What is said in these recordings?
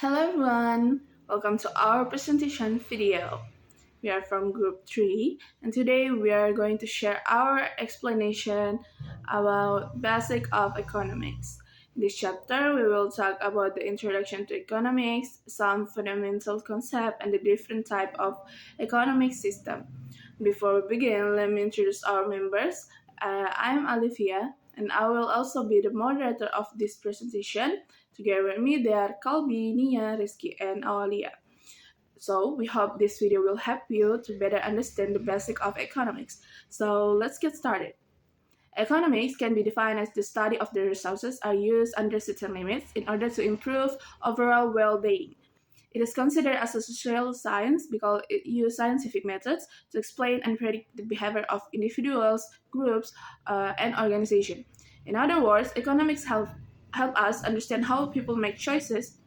Hello everyone, welcome to our presentation video. We are from group 3 and today we are going to share our explanation about basic of economics. In this chapter we will talk about the introduction to economics, some fundamental concept and the different type of economic system. Before we begin, let me introduce our members. I am Olivia and I will also be the moderator of this presentation. Together with me, they are Kalbi, Nia, Rizky, and Awalia. So we hope this video will help you to better understand the basic of economics. So let's get started. Economics can be defined as the study of the resources are used under certain limits in order to improve overall well-being. It is considered as a social science because it uses scientific methods to explain and predict the behavior of individuals, groups, and organizations. In other words, economics help us understand how people make choices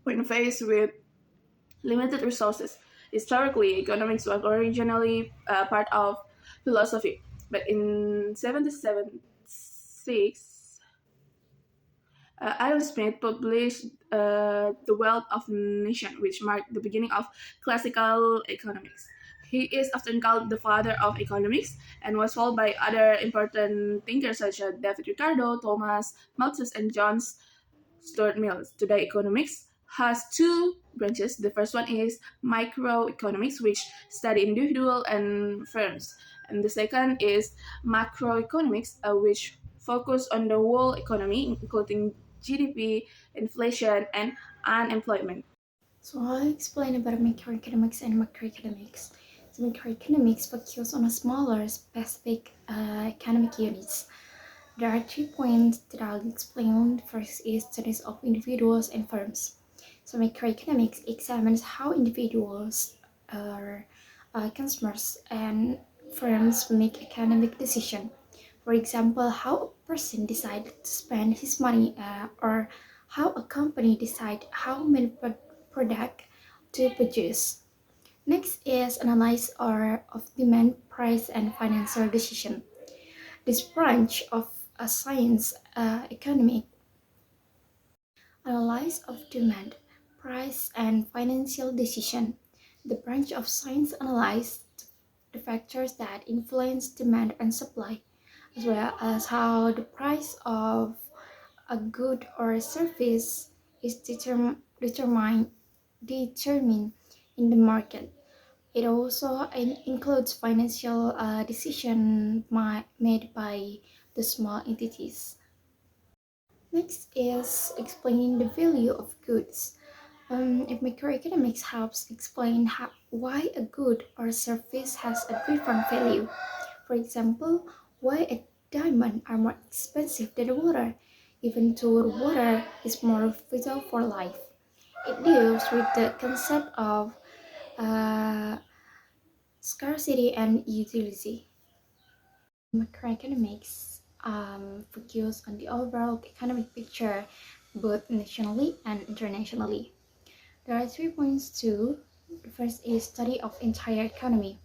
when faced with limited resources. Historically, economics was originally part of philosophy, but in 1776, Adam Smith published The Wealth of Nations, which marked the beginning of classical economics. He is often called the father of economics and was followed by other important thinkers such as David Ricardo, Thomas Malthus, and John Stuart Mill. Today, economics has two branches. The first one is microeconomics, which study individual and firms, and the second is macroeconomics, which focus on the whole economy, including GDP, inflation, and unemployment. So I'll explain about microeconomics and macroeconomics. So microeconomics focus on a smaller, specific economic units. There are 3 points that I'll explain. First is studies of individuals and firms. So microeconomics examines how individuals, consumers, and firms make economic decisions. For example, how a person decides to spend his money, or how a company decides how many product to produce. Next is analysis of demand, price, and financial decision. This branch of a science, economic, analysis of demand, price, and financial decision. The branch of science analyzes the factors that influence demand and supply, as well as how the price of a good or service is determined in the market. It also includes financial decisions made by the small entities. Next is explaining the value of goods. If microeconomics helps explain why a good or service has a different value. For example, why a diamond are more expensive than water, even though water is more vital for life. It deals with the concept of uh, scarcity and utility. Macroeconomics focus on the overall economic picture, both nationally and internationally. There are 3 points too. The first is study of entire economy.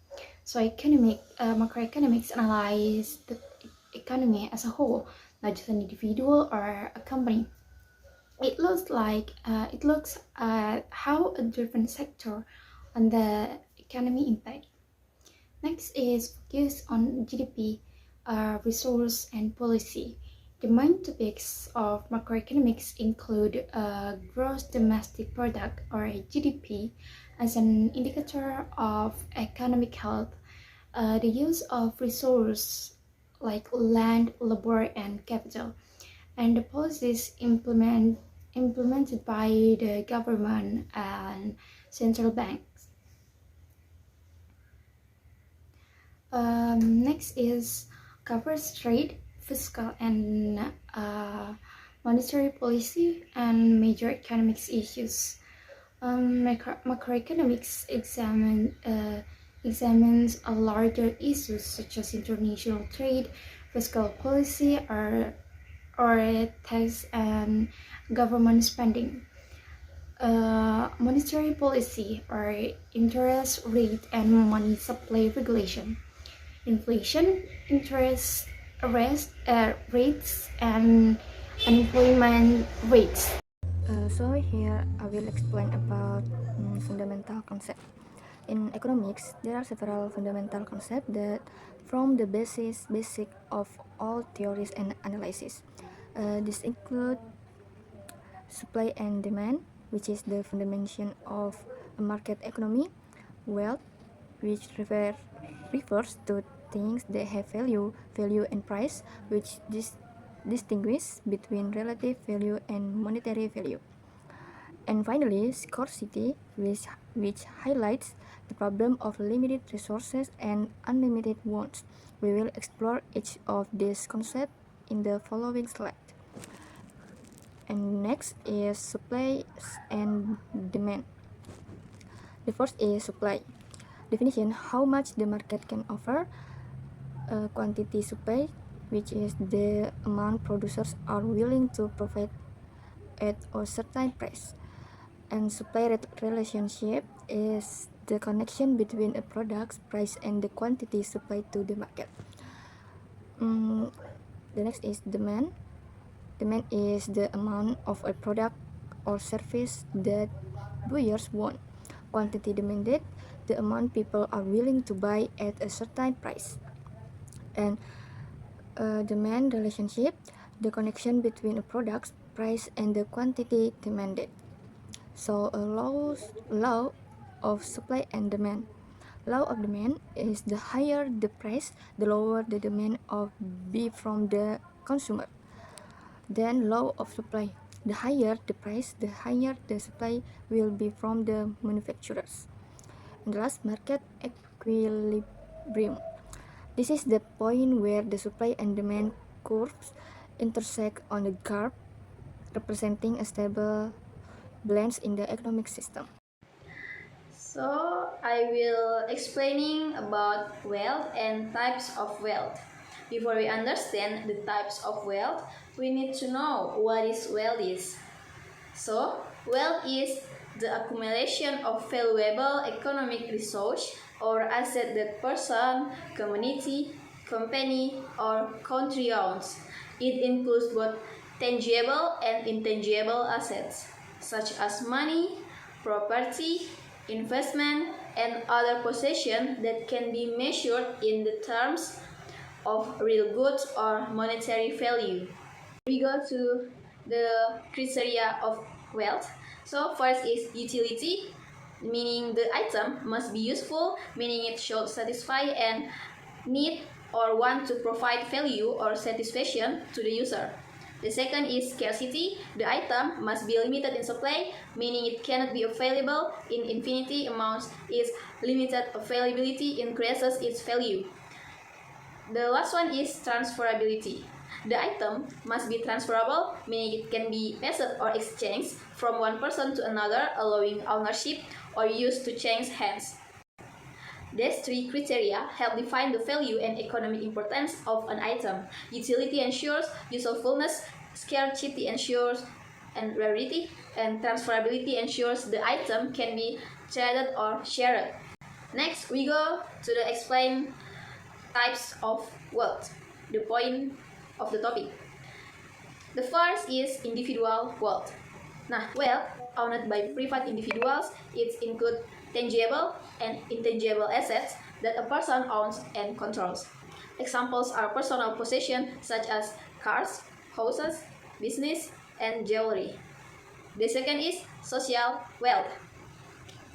So macroeconomics analyze the economy as a whole, not just an individual or a company. It looks at how a different sector on the economy impact. Next is focus on GDP, resource and policy. The main topics of macroeconomics include gross domestic product or GDP as an indicator of economic health, the use of resources like land, labor, and capital, and the policies implemented by the government and central banks. Next is covers trade, fiscal, and monetary policy and major economics issues. Macroeconomics examines a larger issues such as international trade, fiscal policy, or tax and government spending. Monetary policy or interest rate and money supply regulation. Inflation, interest rates, and unemployment rates. So here I will explain about fundamental concept. In economics, there are several fundamental concepts that form the basic of all theories and analysis. This include supply and demand, which is the foundation of a market economy; wealth, which refers to things that have value and price, which distinguish between relative value and monetary value. And finally, scarcity, which highlights the problem of limited resources and unlimited wants. We will explore each of these concepts in the following slide. And next is supply and demand. The first is supply. Definition: how much the market can offer. Quantity supply, which is the amount producers are willing to provide at a certain price. And supply relationship is the connection between a product's price and the quantity supplied to the market. The next is demand. Demand is the amount of a product or service that buyers want. Quantity demanded, the amount people are willing to buy at a certain price. And demand relationship, the connection between a product's price and the quantity demanded. So a law of supply and demand. Law of demand is the higher the price, the lower the demand of be from the consumer. Then law of supply. The higher the price, the higher the supply will be from the manufacturers. And the last, market equilibrium. This is the point where the supply and demand curves intersect on the graph, representing a stable balance in the economic system. So I will explaining about wealth and types of wealth. Before we understand the types of wealth, we need to know what is wealth is. So wealth is the accumulation of valuable economic resource or asset that person, community, company, or country owns. It includes both tangible and intangible assets, such as money, property, investment, and other possessions that can be measured in the terms of real goods or monetary value. We go to the criteria of wealth. So first is utility, meaning the item must be useful, meaning it should satisfy and need or want to provide value or satisfaction to the user. The second is scarcity. The item must be limited in supply, meaning it cannot be available in infinity amounts. Its limited availability increases its value. The last one is transferability. The item must be transferable, meaning it can be passed or exchanged from one person to another, allowing ownership or use to change hands. These three criteria help define the value and economic importance of an item. Utility ensures usefulness, scarcity ensures and rarity, and transferability ensures the item can be traded or shared. Next, we go to the explain types of wealth, the point of the topic. The first is individual wealth. Nah, wealth owned by private individuals, it includes tangible and intangible assets that a person owns and controls. Examples are personal possessions such as cars, houses, business, and jewelry. The second is social wealth.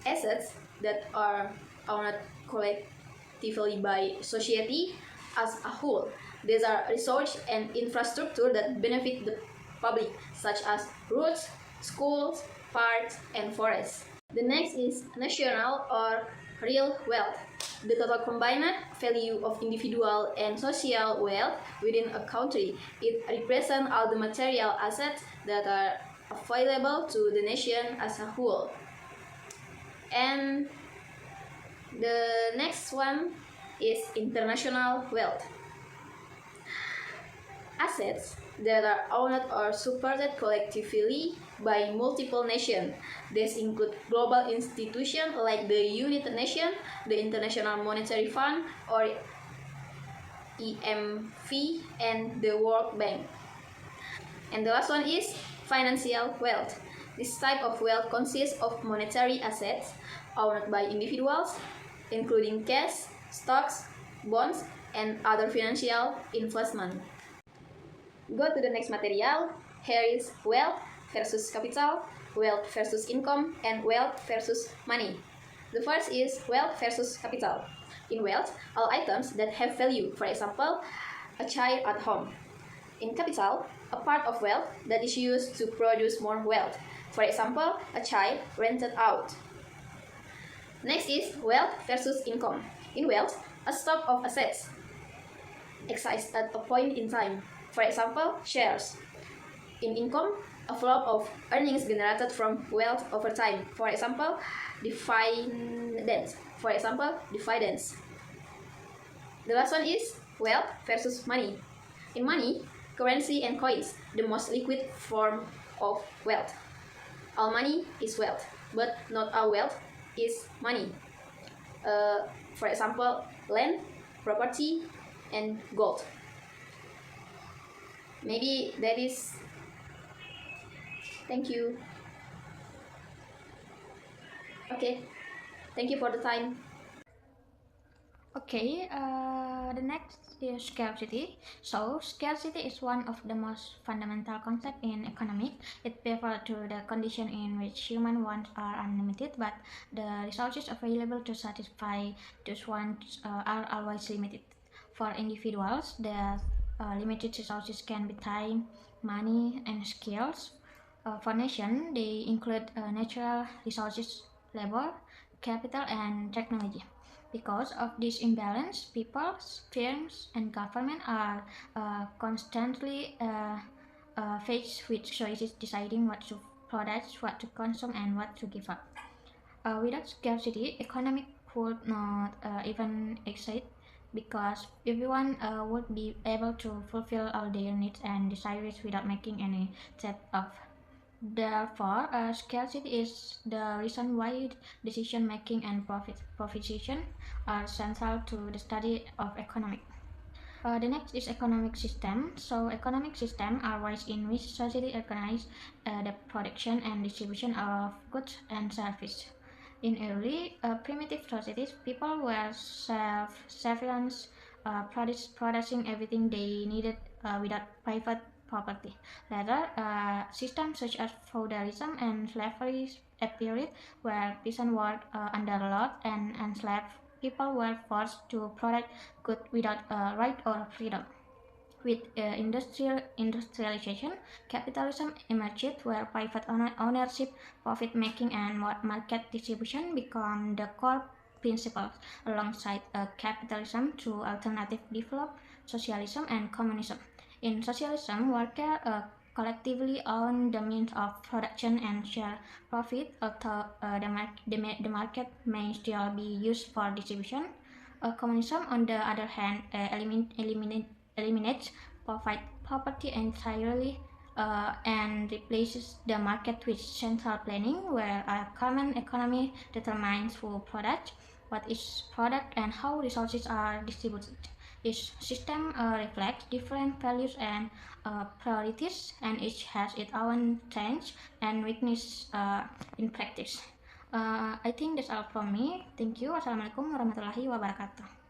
Assets that are owned collectively by society as a whole. These are resources and infrastructure that benefit the public, such as roads, schools, parks, and forests. The next is national or real wealth. The total combined value of individual and social wealth within a country. It represents all the material assets that are available to the nation as a whole. And the next one is international wealth. Assets that are owned or supported collectively by multiple nations. These include global institutions like the United Nations, the International Monetary Fund, or IMF, and the World Bank. And the last one is financial wealth. This type of wealth consists of monetary assets owned by individuals, including cash, stocks, bonds, and other financial investment. Go to the next material. Here is wealth versus capital, wealth versus income, and wealth versus money. The first is wealth versus capital. In wealth, all items that have value, for example, a child at home. In capital, a part of wealth that is used to produce more wealth, for example, a child rented out. Next is wealth versus income. In wealth, a stock of assets exists at a point in time, for example, shares. In income, a flow of earnings generated from wealth over time, for example, dividends. The last one is wealth versus money. In money, currency and coins, the most liquid form of wealth. All money is wealth, but not all wealth is money. For example, land, property, and gold. Maybe that is. Thank you. Okay, thank you for the time. Okay, the next is scarcity. So, scarcity is one of the most fundamental concepts in economics. It refers to the condition in which human wants are unlimited, but the resources available to satisfy those wants are always limited. For individuals, the limited resources can be time, money, and skills. For nation, they include natural resources, labor, capital, and technology. Because of this imbalance, people, firms, and government are constantly faced with choices deciding what to produce, what to consume, and what to give up. Without scarcity, economic would not even exist because everyone would be able to fulfill all their needs and desires without making any trade-off. Therefore, scarcity is the reason why decision making and proposition are central to the study of economics. The next is economic system. So economic system are ways in which society organize the production and distribution of goods and services. In early primitive societies, people were self-sufficient, producing everything they needed without private property. Later, systems such as feudalism and slavery appeared, where peasants worked under law and enslaved people were forced to produce goods without right or freedom. With industrialization, capitalism emerged where private ownership, profit making, and market distribution become the core principles alongside capitalism through alternative develop socialism and communism. In socialism, workers collectively own the means of production and share profit, although the market may still be used for distribution. Communism, on the other hand, eliminates private property entirely and replaces the market with central planning, where a common economy determines who products, what is product, and how resources are distributed. Each system reflects different values and priorities, and each has its own strengths and weakness in practice. I think that's all from me. Thank you. Wassalamualaikum warahmatullahi wabarakatuh.